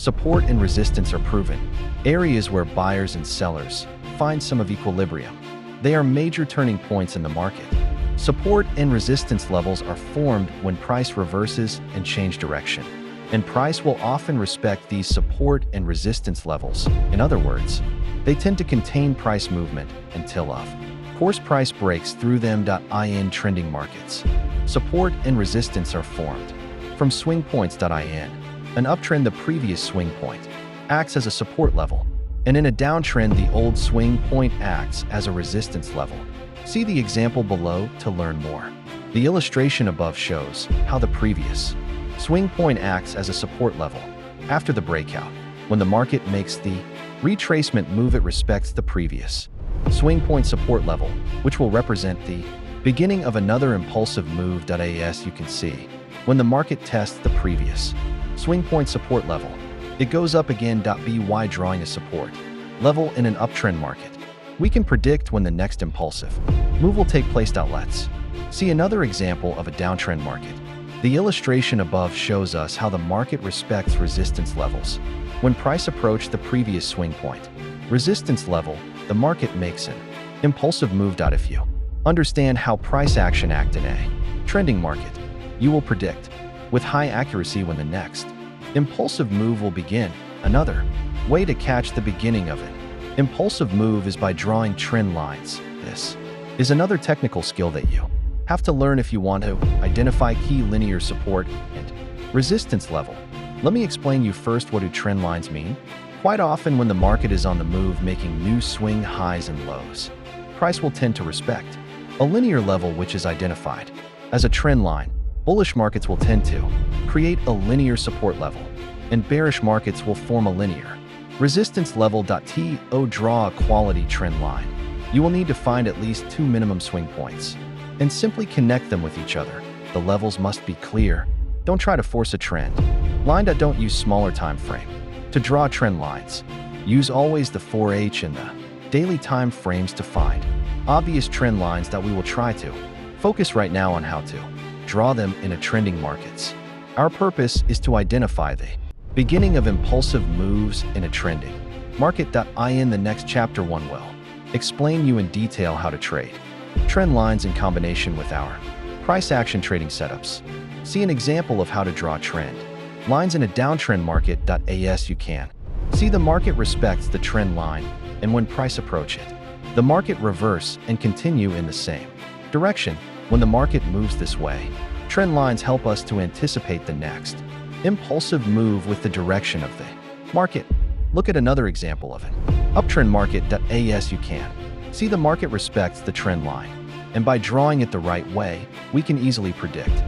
Support and resistance are proven, areas where buyers and sellers find some of equilibrium. They are major turning points in the market. Support and resistance levels are formed when price reverses and change direction, and price will often respect these support and resistance levels. In other words, they tend to contain price movement until of course price breaks through them. In trending markets, support and resistance are formed from swing points. In an uptrend, the previous swing point acts as a support level, and in a downtrend, the old swing point acts as a resistance level. See the example below to learn more. The illustration above shows how the previous swing point acts as a support level. After the breakout, when the market makes the retracement move, it respects the previous swing point support level, which will represent the beginning of another impulsive move. As you can see, when the market tests the previous swing point support level, it goes up again. By drawing a support level in an uptrend market, we can predict when the next impulsive move will take place. Let's see another example of a downtrend market. The illustration above shows us how the market respects resistance levels. When price approached the previous swing point resistance level, the market makes an impulsive move. If you understand how price action acts in a trending market, you will predict with high accuracy when the next impulsive move will begin. Another way to catch the beginning of an impulsive move is by drawing trend lines. This is another technical skill that you have to learn if you want to identify key linear support and resistance level. Let me explain you first what do trend lines mean. Quite often when the market is on the move making new swing highs and lows, price will tend to respect a linear level which is identified as a trend line. Bullish markets will tend to create a linear support level, and bearish markets will form a linear resistance level. To draw a quality trend line, you will need to find at least two minimum swing points and simply connect them with each other. The levels must be clear. Don't try to force a trend line. Don't use smaller time frame to draw trend lines. Use always the 4H and the daily time frames to find obvious trend lines. We will try to focus right now on how to draw them in a trending markets. Our purpose is to identify the beginning of impulsive moves in a trending market. In the next chapter 1 will explain you in detail how to trade trend lines in combination with our price action trading setups. See an example of how to draw trend lines in a downtrend market. As you can see, the market respects the trend line, and when price approach it, the market reverse and continue in the same direction. When the market moves this way, trend lines help us to anticipate the next impulsive move with the direction of the market. Look at another example of an uptrend market. As you can see, the market respects the trend line, and by drawing it the right way, we can easily predict